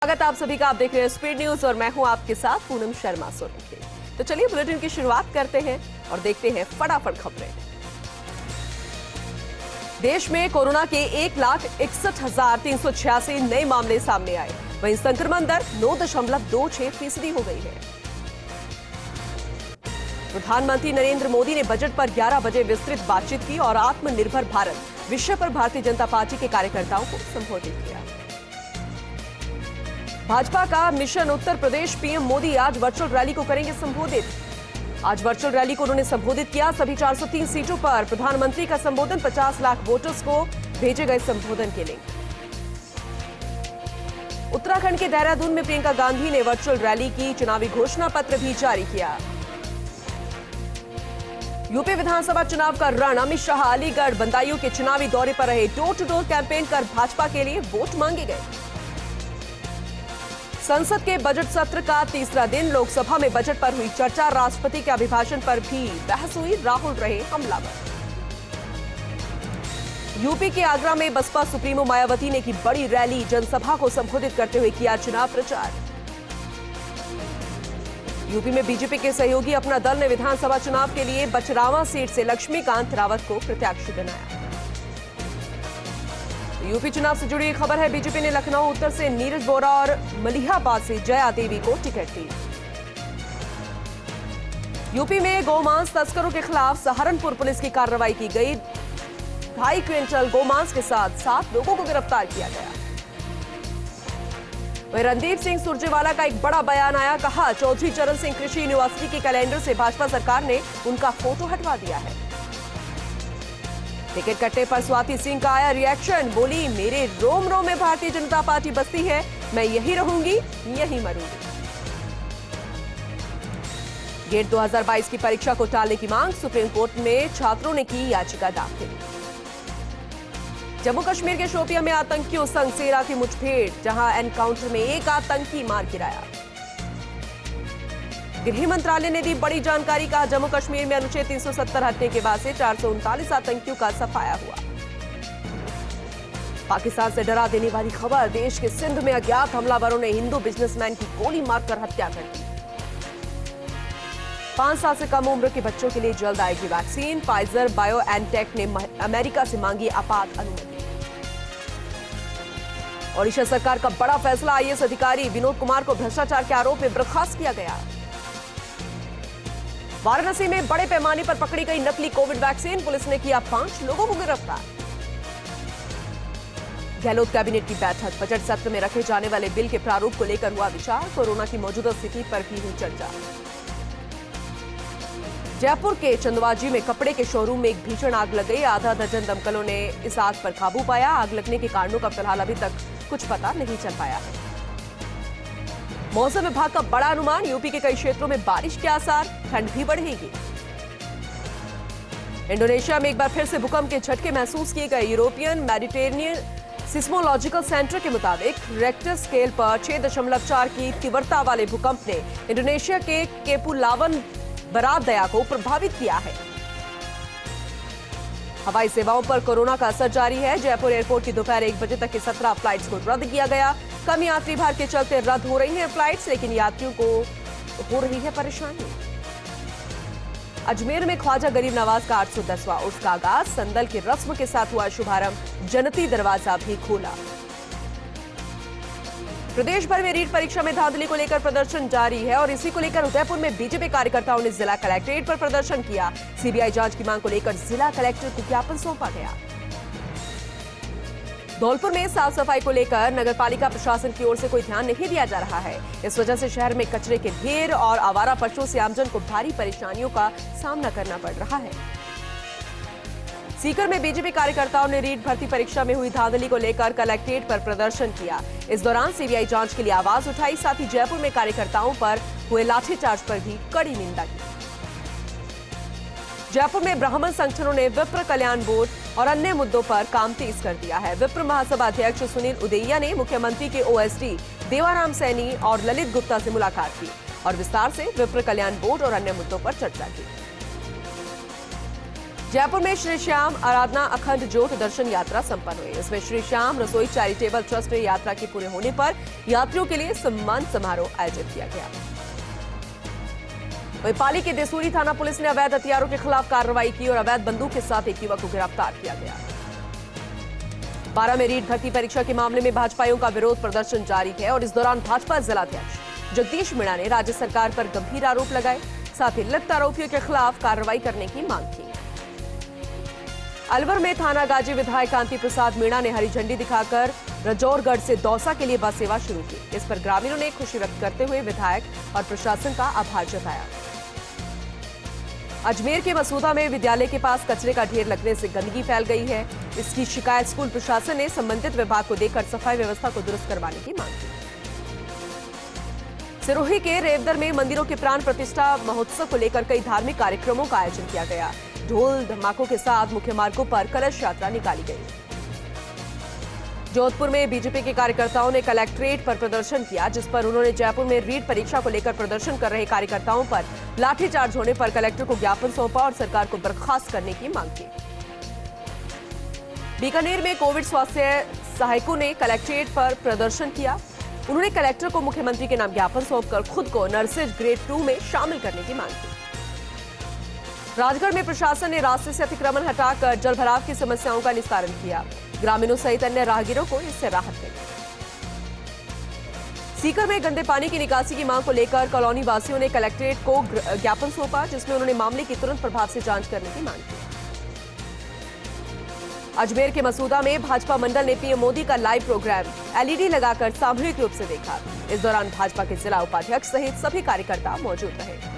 स्वागत आप सभी का। आप देख रहे हैं स्पीड न्यूज और मैं हूं आपके साथ पूनम शर्मा सोलंकी। तो चलिए बुलेटिन की शुरुआत करते हैं और देखते हैं फटाफट खबरें। देश में कोरोना के 1,61,386 नए मामले सामने आए, वहीं संक्रमण दर 9.26% हो गई है। प्रधानमंत्री नरेंद्र मोदी ने बजट पर 11 बजे विस्तृत बातचीत की और आत्मनिर्भर भारत विषय पर भारतीय जनता पार्टी के कार्यकर्ताओं को संबोधित किया। भाजपा का मिशन उत्तर प्रदेश, पीएम मोदी आज वर्चुअल रैली को करेंगे संबोधित। आज वर्चुअल रैली को उन्होंने संबोधित किया। सभी 403 सीटों पर प्रधानमंत्री का संबोधन, 50 लाख वोटर्स को भेजे गए संबोधन के लिंक। उत्तराखंड के देहरादून में प्रियंका गांधी ने वर्चुअल रैली की, चुनावी घोषणा पत्र भी जारी किया। यूपी विधानसभा चुनाव का रण, अमित शाह अलीगढ़ बदायूं के चुनावी दौरे पर रहे। डोर टू डोर कैंपेन कर भाजपा के लिए वोट मांगे गए। संसद के बजट सत्र का तीसरा दिन, लोकसभा में बजट पर हुई चर्चा, राष्ट्रपति के अभिभाषण पर भी बहस हुई, राहुल रहे हमलावर। यूपी के आगरा में बसपा सुप्रीमो मायावती ने की बड़ी रैली, जनसभा को संबोधित करते हुए किया चुनाव प्रचार। यूपी में बीजेपी के सहयोगी अपना दल ने विधानसभा चुनाव के लिए बचरावा सीट से लक्ष्मीकांत रावत को प्रत्याशी बनाया। यूपी चुनाव से जुड़ी खबर है, बीजेपी ने लखनऊ उत्तर से नीरज बोरा और मलिहाबाद से जया देवी को टिकट दी। यूपी में गोमांस तस्करों के खिलाफ सहारनपुर पुलिस की कार्रवाई की गई। 2.5 क्विंटल गोमांस के साथ 7 लोगों को गिरफ्तार किया गया। वहीं रणदीप सिंह सुरजेवाला का एक बड़ा बयान आया, कहा चौधरी चरण सिंह कृषि यूनिवर्सिटी के कैलेंडर से भाजपा सरकार ने उनका फोटो हटवा दिया है। टिकट कटने पर स्वाति सिंह का आया रिएक्शन, बोली मेरे रोम रोम में भारतीय जनता पार्टी बसती है, मैं यही रहूंगी, यही मरूंगी। गेट 2022 की परीक्षा को टालने की मांग, सुप्रीम कोर्ट में छात्रों ने की याचिका दाखिल। जम्मू कश्मीर के शोपियां में आतंकियों संग सेना की मुठभेड़, जहां एनकाउंटर में एक आतंकी मार गिराया। गृह मंत्रालय ने दी बड़ी जानकारी, कहा जम्मू कश्मीर में अनुच्छेद 370 हटने के बाद से 439 आतंकियों का सफाया हुआ। पाकिस्तान से डरा देने वाली खबर, देश के सिंध में अज्ञात हमलावरों ने हिंदू बिजनेसमैन की गोली मारकर हत्या कर दी। 5 साल से कम उम्र के बच्चों के लिए जल्द आएगी वैक्सीन, फाइजर बायोएनटेक ने अमेरिका से मांगी आपात अनुमति। ओडिशा सरकार का बड़ा फैसला, आईएएस अधिकारी विनोद कुमार को भ्रष्टाचार के आरोप में बर्खास्त किया गया। वाराणसी में बड़े पैमाने पर पकड़ी गई नकली कोविड वैक्सीन, पुलिस ने किया 5 लोगों को गिरफ्तार। गहलोत कैबिनेट की बैठक, बजट सत्र में रखे जाने वाले बिल के प्रारूप को लेकर हुआ विचार, कोरोना की मौजूदा स्थिति पर भी हुई चर्चा। जयपुर के चंदवाजी में कपड़े के शोरूम में एक भीषण आग लग गई, आधा दर्जन दमकलों ने इस आग पर काबू पाया। आग लगने के कारणों का फिलहाल अभी तक कुछ पता नहीं चल पाया है। मौसम विभाग का बड़ा अनुमान, यूपी के कई क्षेत्रों में बारिश के आसार, ठंड भी बढ़ेगी। इंडोनेशिया में एक बार फिर से भूकंप के झटके महसूस किए गए। यूरोपियन मेडिटेरेनियन सिस्मोलॉजिकल सेंटर के मुताबिक रेक्टर स्केल पर 6.4 की तीव्रता वाले भूकंप ने इंडोनेशिया के केपुलावन बरादया को प्रभावित किया है। हवाई सेवाओं पर कोरोना का असर जारी है। जयपुर एयरपोर्ट की दोपहर 1 बजे तक की 17 फ्लाइट्स को रद्द किया गया। कम यात्री भार के चलते रद्द हो रही हैं फ्लाइट्स, लेकिन यात्रियों को हो रही है परेशानी। अजमेर में ख्वाजा गरीब नवाज का 810वां उर्स का आगाज, संदल की रस्म के साथ हुआ शुभारंभ, जनती दरवाजा भी खोला। प्रदेश भर में रीट परीक्षा में धांधली को लेकर प्रदर्शन जारी है और इसी को लेकर उदयपुर में बीजेपी कार्यकर्ताओं ने जिला कलेक्ट्रेट पर प्रदर्शन किया। सीबीआई जांच की मांग को लेकर जिला कलेक्टर को ज्ञापन सौंपा गया। धौलपुर में साफ सफाई को लेकर नगरपालिका प्रशासन की ओर से कोई ध्यान नहीं दिया जा रहा है। इस वजह से शहर में कचरे के ढेर और आवारा पशुओं से आमजन को भारी परेशानियों का सामना करना पड़ रहा है। सीकर में बीजेपी कार्यकर्ताओं ने रीट भर्ती परीक्षा में हुई धांधली को लेकर कलेक्ट्रेट पर प्रदर्शन किया। इस दौरान सीबीआई जांच के लिए आवाज उठाई, साथ ही जयपुर में कार्यकर्ताओं पर हुए लाठीचार्ज पर भी कड़ी निंदा की। जयपुर में ब्राह्मण संगठनों ने विप्र कल्याण बोर्ड और अन्य मुद्दों पर काम तेज कर दिया है। विप्र महासभा अध्यक्ष सुनील उदैया ने मुख्यमंत्री के ओएसडी देवाराम सैनी और ललित गुप्ता से मुलाकात की और विस्तार से विप्र कल्याण बोर्ड और अन्य मुद्दों पर चर्चा की। जयपुर में श्री श्याम आराधना अखंड ज्योत दर्शन यात्रा संपन्न हुई। इसमें श्री श्याम रसोई चैरिटेबल ट्रस्ट ने यात्रा के पूरे होने पर यात्रियों के लिए सम्मान समारोह आयोजित किया गया। वहीं पाली के देसूरी थाना पुलिस ने अवैध हथियारों के खिलाफ कार्रवाई की और अवैध बंदूक के साथ एक युवक को गिरफ्तार किया गया। 12 में रीट भर्ती परीक्षा के मामले में भाजपाइयों का विरोध प्रदर्शन जारी है और इस दौरान भाजपा जिलाध्यक्ष जगदीश मीणा ने राज्य सरकार पर गंभीर आरोप लगाए, साथ ही लिप्त आरोपियों के खिलाफ कार्रवाई करने की मांग की। अलवर में थाना गाजी विधायक कांति प्रसाद मीणा ने हरी झंडी दिखाकर रजौरगढ़ से दौसा के लिए बस सेवा शुरू की। इस पर ग्रामीणों ने खुशी व्यक्त करते हुए विधायक और प्रशासन का आभार जताया। अजमेर के मसूदा में विद्यालय के पास कचरे का ढेर लगने से गंदगी फैल गई है। इसकी शिकायत स्कूल प्रशासन ने संबंधित विभाग को देकर सफाई व्यवस्था को दुरुस्त करवाने की मांग की। सिरोही के रेवदर में मंदिरों के प्राण प्रतिष्ठा महोत्सव को लेकर कई धार्मिक कार्यक्रमों का आयोजन किया गया। ढोल धमाकों के साथ मुख्य मार्गों पर कलश यात्रा निकाली गई। जोधपुर में बीजेपी के कार्यकर्ताओं ने कलेक्ट्रेट पर प्रदर्शन किया, जिस पर उन्होंने जयपुर में रीट परीक्षा को लेकर प्रदर्शन कर रहे कार्यकर्ताओं पर लाठीचार्ज होने पर कलेक्टर को ज्ञापन सौंपा और सरकार को बर्खास्त करने की मांग की। बीकानेर में कोविड स्वास्थ्य सहायकों ने कलेक्ट्रेट पर प्रदर्शन किया। उन्होंने कलेक्टर को मुख्यमंत्री के नाम ज्ञापन सौंपकर खुद को नर्सेज ग्रेड 2 में शामिल करने की मांग की। राजगढ़ में प्रशासन ने रास्ते से अतिक्रमण हटाकर जलभराव की समस्याओं का निस्तारण किया। ग्रामीणों सहित अन्य राहगीरों को इससे राहत मिली। सीकर में गंदे पानी की निकासी की मांग को लेकर कॉलोनी वासियों ने कलेक्ट्रेट को ज्ञापन सौंपा, जिसमें उन्होंने मामले की तुरंत प्रभाव से जांच करने की मांग की। अजमेर के मसूदा में भाजपा मंडल ने पीएम मोदी का लाइव प्रोग्राम एलईडी लगाकर सामूहिक रूप से देखा। इस दौरान भाजपा के जिला उपाध्यक्ष सहित सभी कार्यकर्ता मौजूद रहे।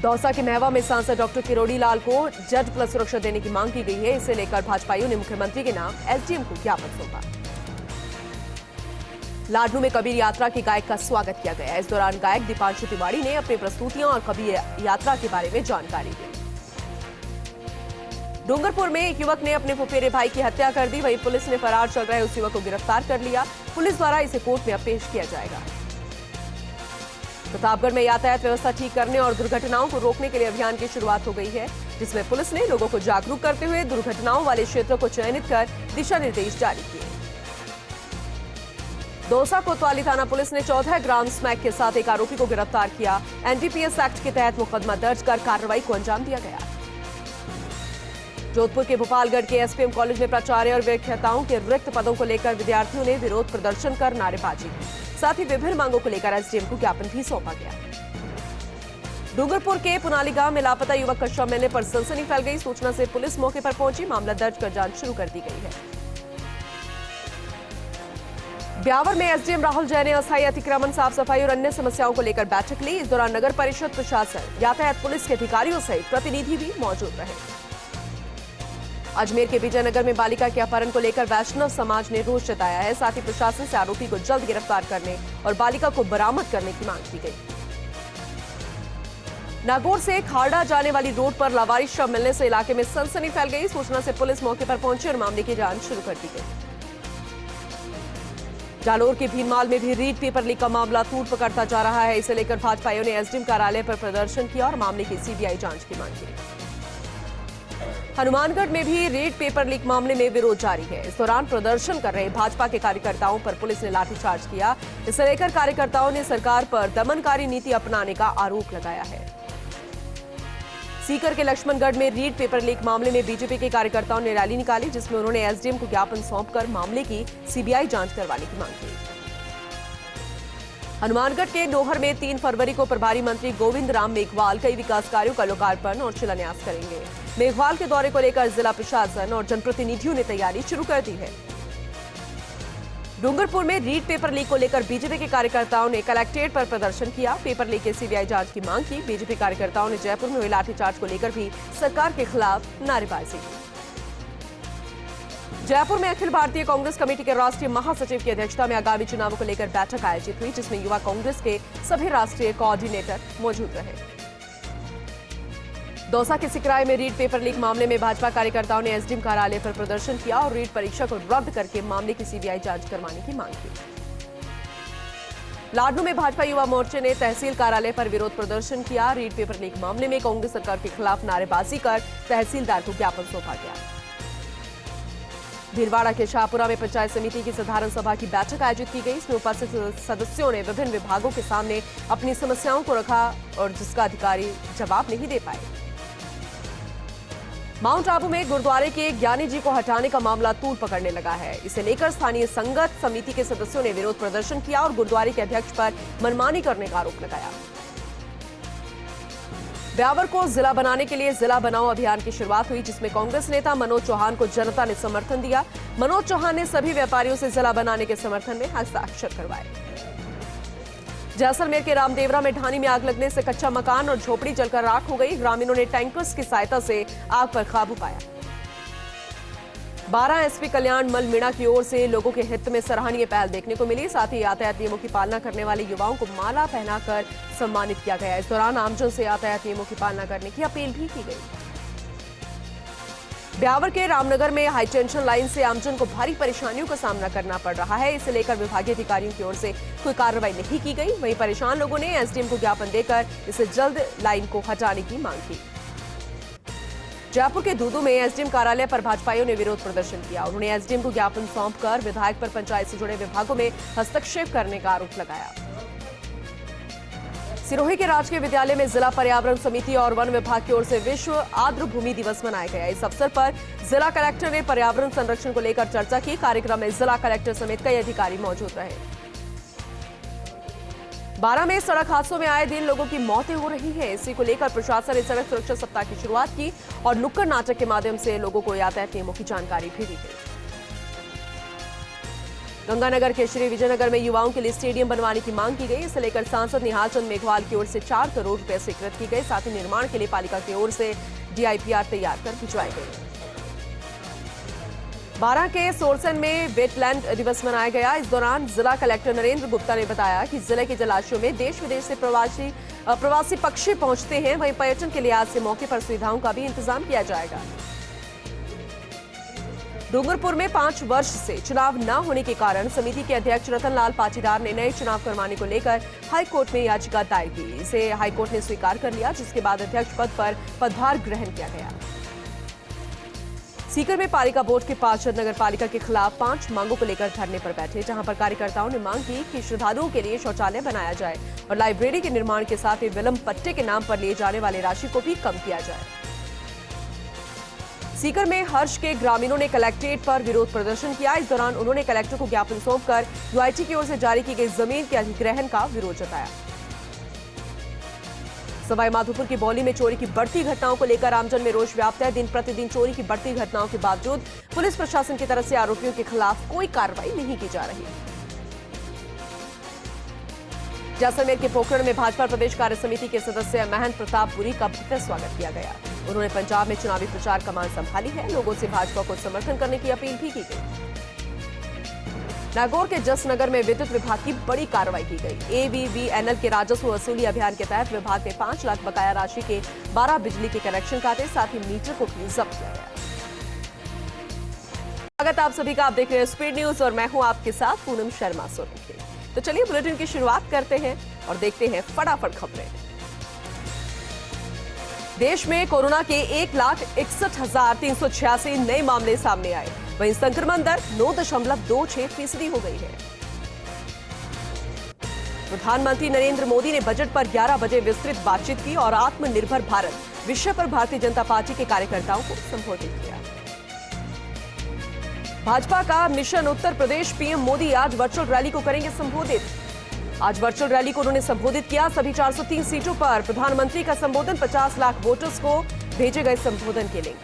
दौसा के महवा में सांसद डॉक्टर किरोड़ी लाल को जज प्लस सुरक्षा देने की मांग की गई है। इसे लेकर भाजपाइयों ने मुख्यमंत्री के नाम एसडीएम को ज्ञापन सौंपा। लाडनू में कबीर यात्रा के गायक का स्वागत किया गया। इस दौरान गायक दीपांशु तिवारी ने अपनी प्रस्तुतियां और कबीर यात्रा के बारे में जानकारी दी। डूंगरपुर में एक युवक ने अपने फुफेरे भाई की हत्या कर दी। वहीं पुलिस ने फरार चल रहे उस युवक को गिरफ्तार कर लिया। पुलिस द्वारा इसे कोर्ट में अब पेश किया जाएगा। प्रतापगढ़ में यातायात व्यवस्था ठीक करने और दुर्घटनाओं को रोकने के लिए अभियान की शुरुआत हो गई है, जिसमें पुलिस ने लोगों को जागरूक करते हुए दुर्घटनाओं वाले क्षेत्रों को चयनित कर दिशा निर्देश जारी किए। दौसा कोतवाली थाना पुलिस ने 14 ग्राम स्मैक के साथ एक आरोपी को गिरफ्तार किया। एनडीपीएस एक्ट के तहत मुकदमा दर्ज कर कार्रवाई को अंजाम दिया गया। जोधपुर के भोपालगढ़ के एसपीएम कॉलेज में प्राचार्य और व्याख्याताओं के रिक्त पदों को लेकर विद्यार्थियों ने विरोध प्रदर्शन कर नारेबाजी की। साथ ही विभिन्न मांगों को लेकर एसडीएम को ज्ञापन भी सौंपा गया। डूंगरपुर के पुनाली गांव में लापता युवक का शव मिलने पर सनसनी फैल गई। सूचना से पुलिस मौके पर पहुंची, मामला दर्ज कर जांच शुरू कर दी गई है। ब्यावर में एसडीएम राहुल जैन ने अस्थायी अतिक्रमण, साफ सफाई और अन्य समस्याओं को लेकर बैठक ली। इस दौरान नगर परिषद प्रशासन, यातायात पुलिस के अधिकारियों सहित प्रतिनिधि भी मौजूद रहे। अजमेर के विजयनगर में बालिका के अपहरण को लेकर वैष्णव समाज ने रोष जताया है। साथ ही प्रशासन से आरोपी को जल्द गिरफ्तार करने और बालिका को बरामद करने की मांग की गई। नागौर से खाड़ा जाने वाली रोड पर लावारिस शव मिलने से इलाके में सनसनी फैल गई। सूचना से पुलिस मौके पर पहुंची और मामले की जांच शुरू कर दी गई। जालोर के भीनमाल में भी रीट पेपर लीक का मामला तूड़ पकड़ता जा रहा है। इसे लेकर भाजपाइयों ने एसडीएम कार्यालय पर प्रदर्शन किया और मामले की सीबीआई जांच की मांग की। हनुमानगढ़ में भी रीट पेपर लीक मामले में विरोध जारी है। इस दौरान प्रदर्शन कर रहे भाजपा के कार्यकर्ताओं पर पुलिस ने लाठीचार्ज किया। इसे लेकर कार्यकर्ताओं ने सरकार पर दमनकारी नीति अपनाने का आरोप लगाया है। सीकर के लक्ष्मणगढ़ में रीट पेपर लीक मामले में बीजेपी के कार्यकर्ताओं ने रैली निकाली, जिसमें उन्होंने एसडीएम को ज्ञापन सौंपकर मामले की सीबीआई जांच करवाने की मांग की। हनुमानगढ़ के नोहर में 3 फरवरी को प्रभारी मंत्री गोविंद राम मेघवाल कई विकास कार्यों का लोकार्पण और शिलान्यास करेंगे। मेघवाल के दौरे को लेकर जिला प्रशासन और जनप्रतिनिधियों ने तैयारी शुरू कर दी है। डूंगरपुर में रीट पेपर लीक को लेकर बीजेपी के कार्यकर्ताओं ने कलेक्ट्रेट पर प्रदर्शन किया। पेपर लीक की सीबीआई जांच की मांग की। बीजेपी कार्यकर्ताओं ने जयपुर में हुए लाठीचार्ज को लेकर भी सरकार के खिलाफ नारेबाजी की। जयपुर में अखिल भारतीय कांग्रेस कमेटी के राष्ट्रीय महासचिव की अध्यक्षता में आगामी चुनावों को लेकर बैठक आयोजित हुई, जिसमें युवा कांग्रेस के सभी राष्ट्रीय कोऑर्डिनेटर मौजूद रहे। दौसा के सिकराय में रीट पेपर लीक मामले में भाजपा कार्यकर्ताओं ने एसडीएम कार्यालय पर प्रदर्शन किया और रीट परीक्षा को रद्द करके मामले की सीबीआई जांच करवाने की मांग की। लाडनू में भाजपा युवा मोर्चे ने तहसील कार्यालय पर विरोध प्रदर्शन किया। रीड पेपर लीक मामले में कांग्रेस सरकार के खिलाफ नारेबाजी कर तहसीलदार को ज्ञापन सौंपा गया। भीलवाड़ा के शाहपुरा में पंचायत समिति की साधारण सभा की बैठक आयोजित की गई। इसमें उपस्थित सदस्यों ने विभिन्न विभागों के सामने अपनी समस्याओं को रखा और जिसका अधिकारी जवाब नहीं दे पाए। माउंट आबू में गुरुद्वारे के ज्ञानी जी को हटाने का मामला तूल पकड़ने लगा है। इसे लेकर स्थानीय संगत समिति के सदस्यों ने विरोध प्रदर्शन किया और गुरुद्वारे के अध्यक्ष पर मनमानी करने का आरोप लगाया। ब्यावर को जिला बनाने के लिए जिला बनाओ अभियान की शुरुआत हुई, जिसमें कांग्रेस नेता मनोज चौहान को जनता ने समर्थन दिया। मनोज चौहान ने सभी व्यापारियों से जिला बनाने के समर्थन में हस्ताक्षर करवाए। जैसलमेर के रामदेवरा में ढानी में आग लगने से कच्चा मकान और झोपड़ी जलकर राख हो गई। ग्रामीणों ने टैंकर्स की सहायता से आग पर काबू पाया। 12 एसपी कल्याण मल मीणा की ओर से लोगों के हित में सराहनीय पहल देखने को मिली। साथ ही यातायात नियमों की पालना करने वाले युवाओं को माला पहनाकर सम्मानित किया गया। इस दौरान आमजन से यातायात नियमों की पालना करने की अपील भी की गई। ब्यावर के रामनगर में हाईटेंशन लाइन से आमजन को भारी परेशानियों का सामना करना पड़ रहा है। इसे लेकर विभागीय अधिकारियों की ओर से कोई कार्रवाई नहीं की गई। वहीं परेशान लोगों ने एसडीएम को ज्ञापन देकर इसे जल्द लाइन को हटाने की मांग की। जयपुर के दूदू में एसडीएम कार्यालय पर भाजपाइयों ने विरोध प्रदर्शन किया। उन्होंने एसडीएम को ज्ञापन सौंपकर विधायक पर पंचायत से जुड़े विभागों में हस्तक्षेप करने का आरोप लगाया। सिरोही के राजकीय विद्यालय में जिला पर्यावरण समिति और वन विभाग की ओर से विश्व आर्द्र भूमि दिवस मनाया गया। इस अवसर पर जिला कलेक्टर ने पर्यावरण संरक्षण को लेकर चर्चा की। कार्यक्रम में जिला कलेक्टर समेत कई अधिकारी मौजूद रहे। 12 में सड़क हादसों में आए दिन लोगों की मौतें हो रही हैं। इसी को लेकर प्रशासन ने सड़क सुरक्षा सप्ताह की शुरुआत की और नुक्कड़ नाटक के माध्यम से लोगों को यातायात नियमों की जानकारी भी दी गई। गंगानगर के श्री विजयनगर में युवाओं के लिए स्टेडियम बनवाने की मांग की गई। इसे लेकर सांसद निहाल चंद मेघवाल की ओर से 4 करोड़ रुपए स्वीकृत की गए। साथ ही निर्माण के लिए पालिका की ओर से डीआईपीआर तैयार कर भिजवाई गई। 12 के सोरसन में वेटलैंड दिवस मनाया गया। इस दौरान जिला कलेक्टर नरेंद्र गुप्ता ने बताया कि जिले के जलाशयों में देश विदेश से प्रवासी पक्षी पहुंचते हैं। वहीं पर्यटन के लिहाज से मौके पर सुविधाओं का भी इंतजाम किया जाएगा। डूंगरपुर में 5 वर्ष से चुनाव न होने के कारण समिति के अध्यक्ष रतनलाल पाटीदार ने नए चुनाव करवाने को लेकर हाईकोर्ट में याचिका दायर की। इसे हाईकोर्ट ने स्वीकार कर लिया, जिसके बाद अध्यक्ष पद पर पदभार ग्रहण किया गया। सीकर में पालिका बोर्ड के पार्षद नगर पालिका के खिलाफ 5 मांगों को लेकर धरने पर बैठे, जहां पर कार्यकर्ताओं ने मांग की कि श्रद्धालुओं के लिए शौचालय बनाया जाए और लाइब्रेरी के निर्माण के साथ ही विलंब पट्टे के नाम पर लिए जाने वाली राशि को भी कम किया जाए। सीकर में हर्ष के ग्रामीणों ने कलेक्ट्रेट पर विरोध प्रदर्शन किया। इस दौरान उन्होंने कलेक्टर को ज्ञापन सौंपकर यूआईटी की ओर से जारी की गई जमीन के अधिग्रहण का विरोध जताया। सवाई माधोपुर की बौली में चोरी की बढ़ती घटनाओं को लेकर आमजन में रोष व्याप्त है। दिन प्रतिदिन चोरी की बढ़ती घटनाओं के बावजूद पुलिस प्रशासन की तरफ से आरोपियों के खिलाफ कोई कार्रवाई नहीं की जा रही। जैसलमेर के पोखरण में भाजपा प्रदेश कार्य समिति के सदस्य महंत प्रताप पुरी का भव्य स्वागत किया गया। उन्होंने पंजाब में चुनावी प्रचार कमान संभाली है। लोगों से भाजपा को समर्थन करने की अपील भी की गई। नागौर के जसनगर में विद्युत विभाग की बड़ी कार्रवाई की गई। एवीवीएनएल के राजस्व वसूली अभियान के तहत विभाग ने 5 लाख बकाया राशि के 12 बिजली के कनेक्शन काटे, साथ ही मीटर को भी जब्त किया गया। स्वागत आप सभी का, आप देख रहे हैं स्पीड न्यूज और मैं हूं आपके साथ पूनम शर्मा सोलंकी। तो चलिए बुलेटिन की शुरुआत करते हैं और देखते हैं फटाफट खबरें। देश में कोरोना के 1,61,386 नए मामले सामने आए। वहीं संक्रमण दर 9.26% हो गई है। प्रधानमंत्री नरेंद्र मोदी ने बजट पर 11 बजे विस्तृत बातचीत की और आत्मनिर्भर भारत विषय पर भारतीय जनता पार्टी के कार्यकर्ताओं को संबोधित किया। भाजपा का मिशन उत्तर प्रदेश, पीएम मोदी आज वर्चुअल रैली को करेंगे संबोधित। आज वर्चुअल रैली को उन्होंने संबोधित किया। सभी 403 सीटों पर प्रधानमंत्री का संबोधन, 50 लाख वोटर्स को भेजे गए संबोधन के लिंक।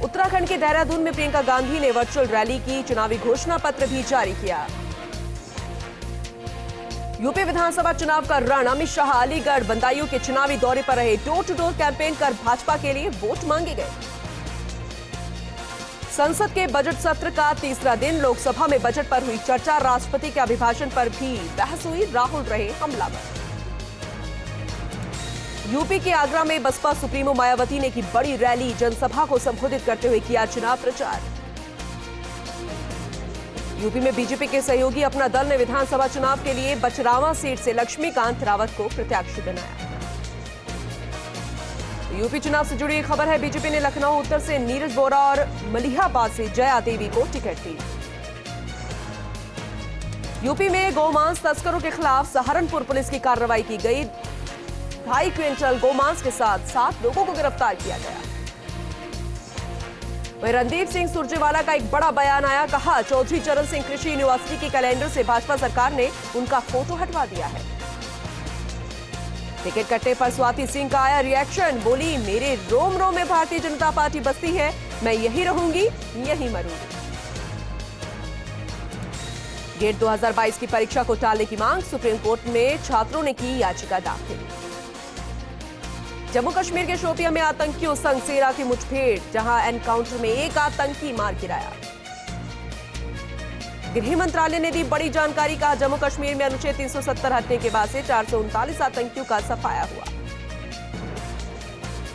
उत्तराखंड के देहरादून में प्रियंका गांधी ने वर्चुअल रैली की, चुनावी घोषणा पत्र भी जारी किया। यूपी विधानसभा चुनाव का रण, अमित शाह अलीगढ़ बदायूं के चुनावी दौरे पर रहे। डोर टू डोर कैंपेन कर भाजपा के लिए वोट मांगे गए। संसद के बजट सत्र का तीसरा दिन, लोकसभा में बजट पर हुई चर्चा। राष्ट्रपति के अभिभाषण पर भी बहस हुई, राहुल रहे हमलावर। यूपी के आगरा में बसपा सुप्रीमो मायावती ने की बड़ी रैली, जनसभा को संबोधित करते हुए किया चुनाव प्रचार। यूपी में बीजेपी के सहयोगी अपना दल ने विधानसभा चुनाव के लिए बचरावा सीट से लक्ष्मीकांत रावत को प्रत्याशी बनाया। यूपी चुनाव से जुड़ी खबर है, बीजेपी ने लखनऊ उत्तर से नीरज बोरा और मलिहाबाद से जया देवी को टिकट दी। यूपी में गोमांस तस्करों के खिलाफ सहारनपुर पुलिस की कार्रवाई की गई। 2.5 क्विंटल गोमांस के साथ 7 लोगों को गिरफ्तार किया गया। वहीं रणदीप सिंह सुरजेवाला का एक बड़ा बयान आया, कहा चौधरी चरण सिंह कृषि यूनिवर्सिटी के कैलेंडर से भाजपा सरकार ने उनका फोटो हटवा दिया है। टिकट कटने पर स्वाति सिंह का आया रिएक्शन, बोली मेरे रोम रोम में भारतीय जनता पार्टी बसती है, मैं यही रहूंगी यही मरूंगी। गेट 2022 की परीक्षा को टालने की मांग, सुप्रीम कोर्ट में छात्रों ने की याचिका दाखिल। जम्मू कश्मीर के शोपियां में आतंकियों संग सेना की मुठभेड़, जहां एनकाउंटर में एक आतंकी मार गिराया। गृह मंत्रालय ने दी बड़ी जानकारी, कहा जम्मू कश्मीर में अनुच्छेद 370 हटने के बाद से 439 आतंकियों का सफाया हुआ।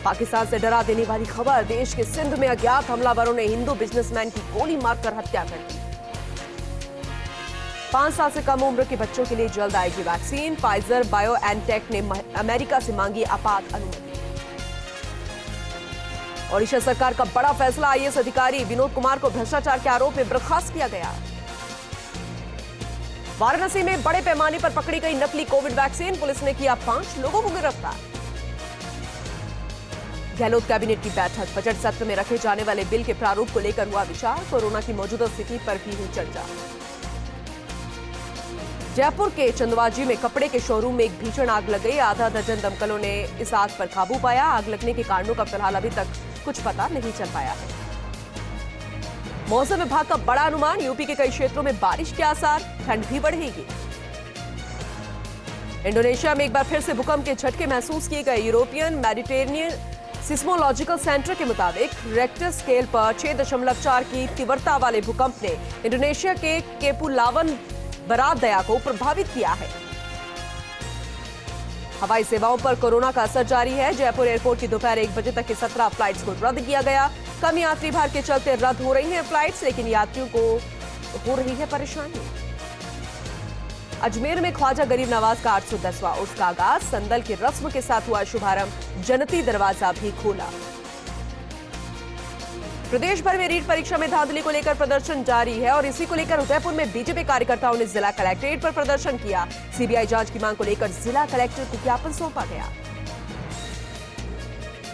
पाकिस्तान से डरा देने वाली खबर, देश के सिंध में अज्ञात हमलावरों ने हिंदू बिजनेसमैन की गोली मारकर हत्या कर दी। 5 साल से कम उम्र के बच्चों के लिए जल्द आएगी वैक्सीन, फाइजर बायोएनटेक ने अमेरिका से मांगी आपात अनुमति। ओडिशा सरकार का बड़ा फैसला, आईएएस अधिकारी विनोद कुमार को भ्रष्टाचार के आरोप में बर्खास्त किया गया। वाराणसी में बड़े पैमाने पर पकड़ी गई नकली कोविड वैक्सीन, पुलिस ने किया 5 लोगों को गिरफ्तार। गहलोत कैबिनेट की बैठक, बजट सत्र में रखे जाने वाले बिल के प्रारूप को लेकर हुआ विचार, कोरोना की मौजूदा स्थिति पर भी हुई चर्चा। जयपुर के चंदवाजी में कपड़े के शोरूम में एक भीषण आग लग गई। आधा दर्जन दमकलों ने इस आग पर काबू पाया। आग लगने के कारणों का फिलहाल अभी तक कुछ पता नहीं चल पाया है। मौसम विभाग का बड़ा अनुमान, यूपी के कई क्षेत्रों में बारिश के आसार, ठंड भी बढ़ेगी। इंडोनेशिया में एक बार फिर से भूकंप के झटके महसूस किए गए। यूरोपियन मेडिटेरेनियन सिस्मोलॉजिकल सेंटर के मुताबिक रेक्टर स्केल पर 6.4 की तीव्रता वाले भूकंप ने इंडोनेशिया के केपुलावन बरादया को प्रभावित किया है। हवाई सेवाओं पर कोरोना का असर जारी है। जयपुर एयरपोर्ट की दोपहर 1 बजे तक की 17 फ्लाइट्स को रद्द किया गया। कम यात्री भार के चलते रद्द हो रही हैं फ्लाइट्स, लेकिन यात्रियों को हो रही है परेशानी। अजमेर में ख्वाजा गरीब नवाज का 810वां उर्स का आगाज, संदल की रस्म के साथ हुआ शुभारंभ, जनती दरवाजा भी खोला। प्रदेश भर में रीट परीक्षा में धांधली को लेकर प्रदर्शन जारी है और इसी को लेकर उदयपुर में बीजेपी कार्यकर्ताओं ने जिला कलेक्ट्रेट पर प्रदर्शन किया। सीबीआई जांच की मांग को लेकर जिला कलेक्टर को ज्ञापन सौंपा गया।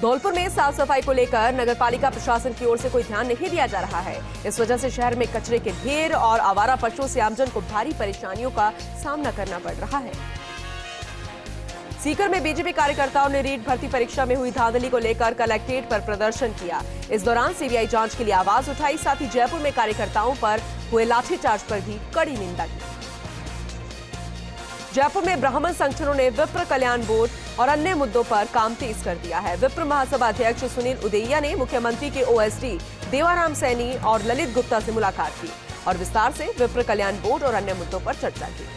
धौलपुर में साफ सफाई को लेकर नगरपालिका प्रशासन की ओर से कोई ध्यान नहीं दिया जा रहा है। इस वजह से शहर में कचरे के ढेर और आवारा पशुओं से आमजन को भारी परेशानियों का सामना करना पड़ रहा है। सीकर में बीजेपी कार्यकर्ताओं ने रीट भर्ती परीक्षा में हुई धांधली को लेकर कलेक्ट्रेट पर प्रदर्शन किया। इस दौरान सीबीआई जांच के लिए आवाज उठाई, साथ ही जयपुर में कार्यकर्ताओं पर हुए लाठीचार्ज पर भी कड़ी निंदा की। जयपुर में ब्राह्मण संगठनों ने विप्र कल्याण बोर्ड और अन्य मुद्दों पर काम तेज कर दिया है। विप्र महासभा अध्यक्ष सुनील उदैया ने मुख्यमंत्री के ओएसडी देवाराम सैनी और ललित गुप्ता से मुलाकात की और विस्तार से विप्र कल्याण बोर्ड और अन्य मुद्दों पर चर्चा की।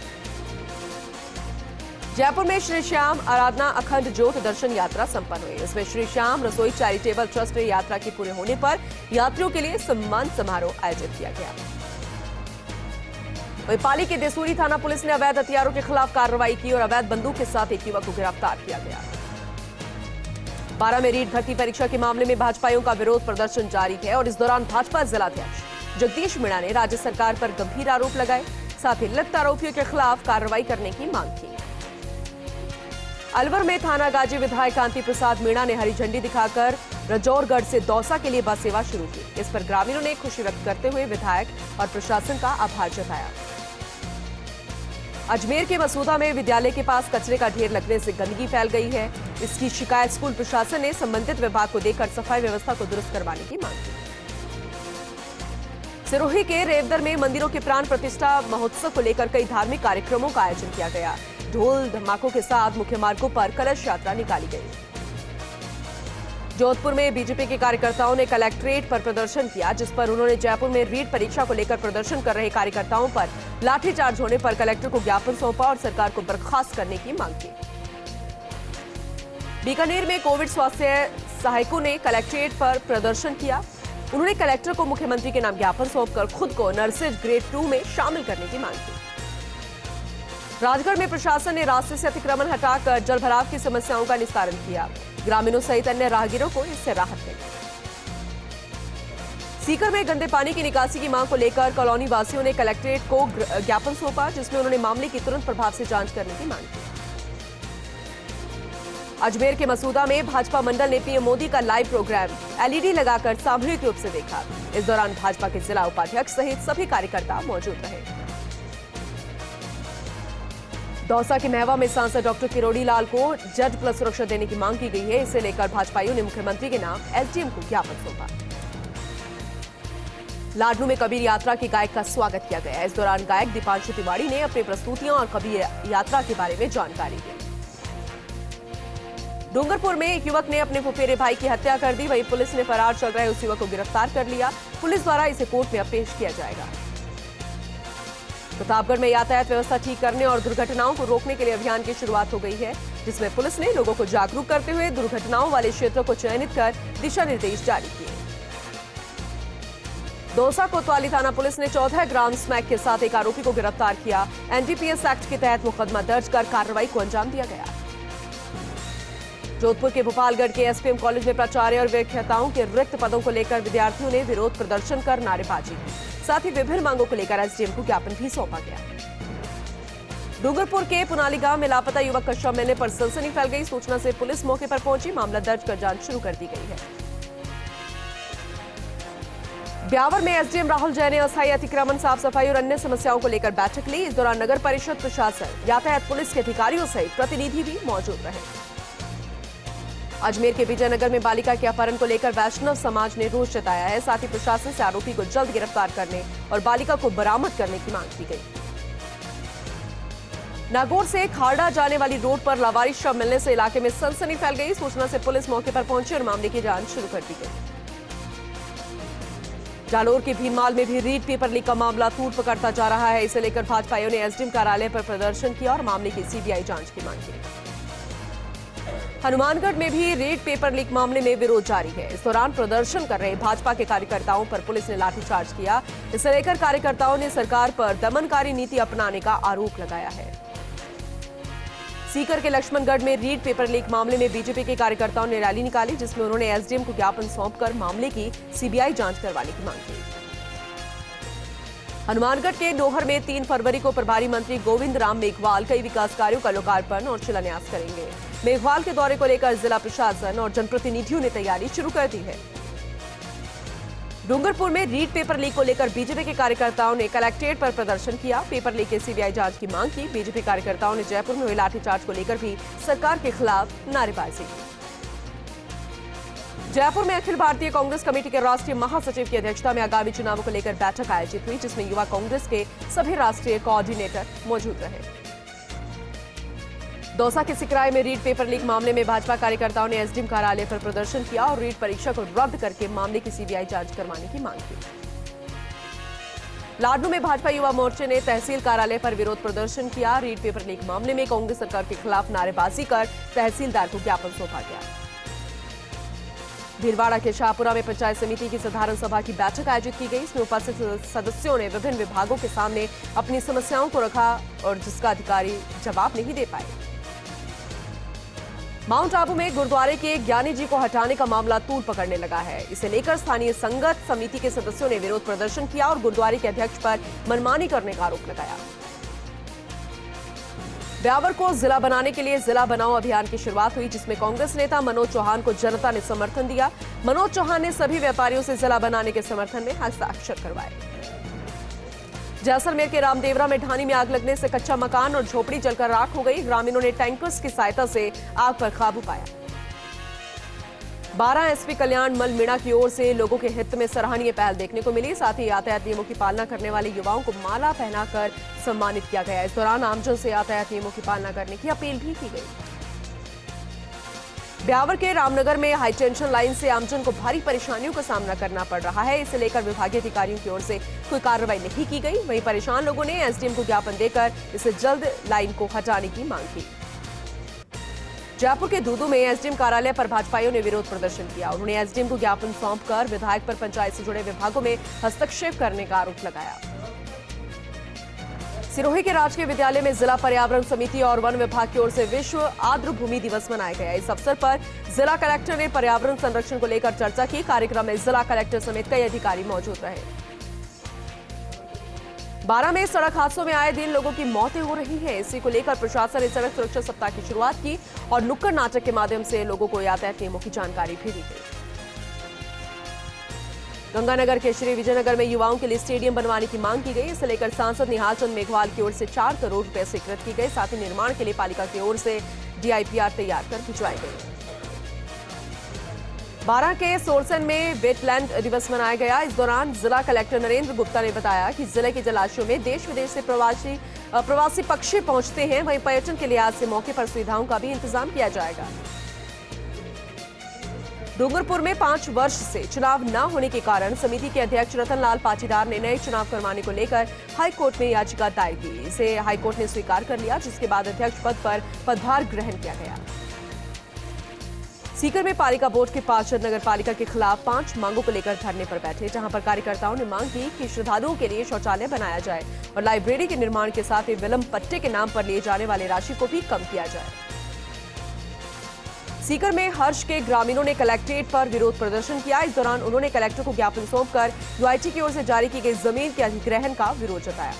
जयपुर में श्री श्याम आराधना अखंड ज्योत दर्शन यात्रा संपन्न हुई। इसमें श्री श्याम रसोई चैरिटेबल ट्रस्ट यात्रा के पूरे होने पर यात्रियों के लिए सम्मान समारोह आयोजित किया गया। वहीं पाली के देसूरी थाना पुलिस ने अवैध हथियारों के खिलाफ कार्रवाई की और अवैध बंदूक के साथ एक युवक को गिरफ्तार किया गया। 12 में रीट भर्ती परीक्षा के मामले में भाजपाइयों का विरोध प्रदर्शन जारी है और इस दौरान भाजपा जिलाध्यक्ष जगदीश मीणा ने राज्य सरकार पर गंभीर आरोप लगाए, साथ ही लिप्त आरोपियों के खिलाफ कार्रवाई करने की मांग की। अलवर में थाना गाजी विधायक कांति प्रसाद मीणा ने हरी झंडी दिखाकर रजौरगढ़ से दौसा के लिए बस सेवा शुरू की। इस पर ग्रामीणों ने खुशी व्यक्त करते हुए विधायक और प्रशासन का आभार जताया। अजमेर के मसूदा में विद्यालय के पास कचरे का ढेर लगने से गंदगी फैल गई है। इसकी शिकायत स्कूल प्रशासन ने संबंधित विभाग को देकर सफाई व्यवस्था को दुरुस्त करवाने की मांग की। सिरोही के रेवदर में मंदिरों के प्राण प्रतिष्ठा महोत्सव को लेकर कई धार्मिक कार्यक्रमों का आयोजन किया गया। ढोल धमाकों के साथ मुख्य मार्गों पर कलश यात्रा निकाली गई। जोधपुर में बीजेपी के कार्यकर्ताओं ने कलेक्ट्रेट पर प्रदर्शन किया, जिस पर उन्होंने जयपुर में रीट परीक्षा को लेकर प्रदर्शन कर रहे कार्यकर्ताओं पर लाठीचार्ज होने पर कलेक्टर को ज्ञापन सौंपा और सरकार को बर्खास्त करने की मांग की। बीकानेर में कोविड स्वास्थ्य सहायकों ने कलेक्ट्रेट पर प्रदर्शन किया। उन्होंने कलेक्टर को मुख्यमंत्री के नाम ज्ञापन सौंपकर खुद को नर्सिंग ग्रेड 2 में शामिल करने की मांग की। राजगढ़ में प्रशासन ने रास्ते से अतिक्रमण हटाकर जलभराव की समस्याओं का निस्तारण किया। ग्रामीणों सहित अन्य राहगीरों को इससे राहत मिली। सीकर में गंदे पानी की निकासी की मांग को लेकर कॉलोनी वासियों ने कलेक्ट्रेट को ज्ञापन सौंपा, जिसमें उन्होंने मामले की तुरंत प्रभाव से जांच करने की मांग की। अजमेर के मसूदा में भाजपा मंडल ने पीएम मोदी का लाइव प्रोग्राम एलईडी लगाकर सामूहिक रूप से देखा। इस दौरान भाजपा के जिला उपाध्यक्ष सहित सभी कार्यकर्ता मौजूद रहे। दौसा के महवा में सांसद डॉक्टर किरोड़ी लाल को जेड प्लस सुरक्षा देने की मांग की गई है। इसे लेकर भाजपाइयों ने मुख्यमंत्री के नाम एसडीएम को ज्ञापन सौंपा। लाडनू में कबीर यात्रा के गायक का स्वागत किया गया। इस दौरान गायक दीपांशु तिवारी ने अपनी प्रस्तुतियां और कबीर यात्रा के बारे में जानकारी दी। डूंगरपुर में एक युवक ने अपने फुफेरे भाई की हत्या कर दी। वहीं पुलिस ने फरार चल रहे उस युवक को गिरफ्तार कर लिया। पुलिस द्वारा इसे कोर्ट में अब पेश किया जाएगा। प्रतापगढ़ में यातायात व्यवस्था ठीक करने और दुर्घटनाओं को रोकने के लिए अभियान की शुरुआत हो गई है, जिसमें पुलिस ने लोगों को जागरूक करते हुए दुर्घटनाओं वाले क्षेत्रों को चयनित कर दिशा निर्देश जारी किए। दौसा कोतवाली थाना पुलिस ने 14 ग्राम स्मैक के साथ एक आरोपी को गिरफ्तार किया। एनडीपीएस एक्ट के तहत मुकदमा दर्ज कर कार्रवाई को अंजाम दिया गया। जोधपुर के भोपालगढ़ के एसपीएम कॉलेज में प्राचार्य और व्याख्याताओं के रिक्त पदों को लेकर विद्यार्थियों ने विरोध प्रदर्शन कर नारेबाजी की। साथ ही विभिन्न मांगों को लेकर एसडीएम को ज्ञापन भी सौंपा गया। डूंगरपुर के पुनाली गांव में लापता युवक का शव मिलने पर सनसनी फैल गई। सूचना से पुलिस मौके पर पहुंची। मामला दर्ज कर जांच शुरू कर दी गई है। ब्यावर में एसडीएम राहुल जैन ने अस्थायी अतिक्रमण, साफ सफाई और अन्य समस्याओं को लेकर बैठक ली। इस दौरान नगर परिषद प्रशासन, यातायात पुलिस के अधिकारियों सहित प्रतिनिधि भी मौजूद रहे। अजमेर के विजयनगर में बालिका के अपहरण को लेकर वैष्णव समाज ने रोष जताया है। साथ ही प्रशासन से आरोपी को जल्द गिरफ्तार करने और बालिका को बरामद करने की मांग की गई। नागौर से खाड़ा जाने वाली रोड पर लावारिस शव मिलने से इलाके में सनसनी फैल गई। सूचना से पुलिस मौके पर पहुंची और मामले की जांच शुरू कर दी गई। जालोर के भीनमाल में भी रीड पेपर लीक का मामला तूल पकड़ता जा रहा है। इसे लेकर भाजपाइयों ने एसडीएम कार्यालय पर प्रदर्शन किया और मामले की सीबीआई जांच की मांग की। हनुमानगढ़ में भी रेड पेपर लीक मामले में विरोध जारी है। इस दौरान प्रदर्शन कर रहे भाजपा के कार्यकर्ताओं पर पुलिस ने लाठीचार्ज किया। इसे लेकर कार्यकर्ताओं ने सरकार पर दमनकारी नीति अपनाने का आरोप लगाया है। सीकर के लक्ष्मणगढ़ में रीड पेपर लीक मामले में बीजेपी के कार्यकर्ताओं ने रैली निकाली, जिसमें उन्होंने एसडीएम को ज्ञापन सौंपकर मामले की सीबीआई जांच करवाने की मांग की। हनुमानगढ़ के नोहर में 3 फरवरी को प्रभारी मंत्री गोविंद राम मेघवाल कई विकास कार्यों का लोकार्पण और शिलान्यास करेंगे। मेघवाल के दौरे को लेकर जिला प्रशासन और जनप्रतिनिधियों ने तैयारी शुरू कर दी है। डूंगरपुर में रीड पेपर लीक को लेकर बीजेपी के कार्यकर्ताओं ने कलेक्ट्रेट पर प्रदर्शन किया। पेपर लीक की सीबीआई जांच की मांग की। बीजेपी कार्यकर्ताओं ने जयपुर में हुए लाठीचार्ज को लेकर भी सरकार के खिलाफ नारेबाजी की। जयपुर में अखिल भारतीय कांग्रेस कमेटी के राष्ट्रीय महासचिव की अध्यक्षता में आगामी चुनावों को लेकर बैठक आयोजित हुई, जिसमें युवा कांग्रेस के सभी राष्ट्रीय कोऑर्डिनेटर मौजूद रहे। दौसा के सिकराय में रीड पेपर लीक मामले में भाजपा कार्यकर्ताओं ने एसडीएम कार्यालय पर प्रदर्शन किया और रीड परीक्षा को रद्द करके मामले की सीबीआई जांच करवाने की मांग की। लाडनू में भाजपा युवा मोर्चे ने तहसील कार्यालय पर विरोध प्रदर्शन किया। रीड पेपर लीक मामले में कांग्रेस सरकार के खिलाफ नारेबाजी कर तहसीलदार को ज्ञापन सौंपा गया। भीलवाड़ा के शाहपुरा में पंचायत समिति की साधारण सभा की बैठक आयोजित की गई। इसमें उपस्थित सदस्यों ने विभिन्न विभागों के सामने अपनी समस्याओं को रखा और जिसका अधिकारी जवाब नहीं दे पाए। माउंट आबू में गुरुद्वारे के ज्ञानी जी को हटाने का मामला तूल पकड़ने लगा है। इसे लेकर स्थानीय संगत समिति के सदस्यों ने विरोध प्रदर्शन किया और गुरुद्वारे के अध्यक्ष पर मनमानी करने का आरोप लगाया। ब्यावर को जिला बनाने के लिए जिला बनाओ अभियान की शुरुआत हुई, जिसमें कांग्रेस नेता मनोज चौहान को जनता ने समर्थन दिया। मनोज चौहान ने सभी व्यापारियों से जिला बनाने के समर्थन में हस्ताक्षर करवाए। जैसलमेर के रामदेवरा में ढानी में आग लगने से कच्चा मकान और झोपड़ी जलकर राख हो गई। ग्रामीणों ने टैंकर्स की सहायता से आग पर काबू पाया। 12 एसपी कल्याण मल मीणा की ओर से लोगों के हित में सराहनीय पहल देखने को मिली। साथ ही यातायात नियमों की पालना करने वाले युवाओं को माला पहनाकर सम्मानित किया गया। इस दौरान आमजन से यातायात नियमों की पालना करने की अपील भी की गई। ब्यावर के रामनगर में हाईटेंशन लाइन से आमजन को भारी परेशानियों का सामना करना पड़ रहा है। इसे लेकर विभागीय अधिकारियों की ओर से कोई कार्रवाई नहीं की गई। वहीं परेशान लोगों ने एसडीएम को ज्ञापन देकर इसे जल्द लाइन को हटाने की मांग की। जयपुर के दूदू में एसडीएम कार्यालय पर भाजपाइयों ने विरोध प्रदर्शन किया। उन्होंने एसडीएम को ज्ञापन सौंपकर विधायक पर पंचायत से जुड़े विभागों में हस्तक्षेप करने का आरोप लगाया। सिरोही के राजकीय विद्यालय में जिला पर्यावरण समिति और वन विभाग की ओर से विश्व आर्द्र भूमि दिवस मनाया गया। इस अवसर पर जिला कलेक्टर ने पर्यावरण संरक्षण को लेकर चर्चा की। कार्यक्रम में जिला कलेक्टर समेत कई अधिकारी मौजूद रहे। बारा में सड़क हादसों में आए दिन लोगों की मौतें हो रही हैं। इसी को लेकर प्रशासन ने सड़क सुरक्षा सप्ताह की शुरुआत की और नुक्कड़ नाटक के माध्यम से लोगों को यातायात नियमों की जानकारी भी दी गई। गंगानगर के श्री विजयनगर में युवाओं के लिए स्टेडियम बनवाने की मांग की गई। इसे लेकर सांसद निहाल चंद मेघवाल की ओर से 4 करोड़ रुपए स्वीकृत की गए। साथ ही निर्माण के लिए पालिका की ओर से डीआईपीआर तैयार कर भिजवाई गई। बारा के सोरसन में वेटलैंड दिवस मनाया गया। इस दौरान जिला कलेक्टर नरेंद्र गुप्ता ने बताया कि जिले के जलाशयों में देश विदेश से प्रवासी पक्षी पहुंचते हैं। वहीं पर्यटन के लिहाज से मौके पर सुविधाओं का भी इंतजाम किया जाएगा। डूंगरपुर में 5 वर्ष से चुनाव न होने के कारण समिति के अध्यक्ष रतनलाल पाटीदार ने नए चुनाव करवाने को लेकर हाईकोर्ट में याचिका दायर की। इसे हाईकोर्ट ने स्वीकार कर लिया, जिसके बाद अध्यक्ष पद पर पदभार ग्रहण किया गया। सीकर में पालिका बोर्ड के पार्षद नगर पालिका के खिलाफ 5 मांगों को लेकर धरने पर बैठे, जहां पर कार्यकर्ताओं ने मांग की कि श्रद्धालुओं के लिए शौचालय बनाया जाए और लाइब्रेरी के निर्माण के साथ ही विलंब पट्टे के नाम पर लिए जाने वाली राशि को भी कम किया जाए। सीकर में हर्ष के ग्रामीणों ने कलेक्ट्रेट पर विरोध प्रदर्शन किया। इस दौरान उन्होंने कलेक्टर को ज्ञापन सौंपकर यूआईटी की ओर से जारी की गई जमीन के अधिग्रहण का विरोध जताया।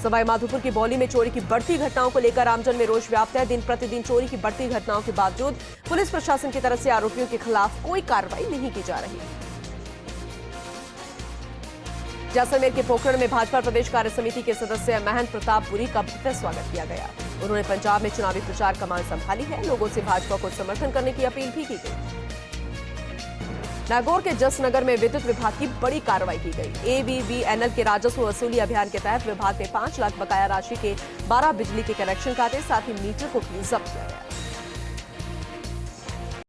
सवाई माधोपुर की बौली में चोरी की बढ़ती घटनाओं को लेकर आमजन में रोष व्याप्त है। दिन प्रतिदिन चोरी की बढ़ती घटनाओं के बावजूद पुलिस प्रशासन की तरफ से आरोपियों के खिलाफ कोई कार्रवाई नहीं की जा रही। जैसलमेर के पोखरण में भाजपा प्रदेश कार्य समिति के सदस्य महंत प्रताप पुरी का भव्य स्वागत किया गया। उन्होंने पंजाब में चुनावी प्रचार कमान संभाली है। लोगों से भाजपा को समर्थन करने की अपील भी की गई। नागौर के जसनगर में विद्युत विभाग की बड़ी कार्रवाई की गई। एबीवीएनएल के राजस्व वसूली अभियान के तहत विभाग ने 5 लाख बकाया राशि के 12 बिजली के कनेक्शन काटे, साथ ही मीटर को भी जब्त किया गया।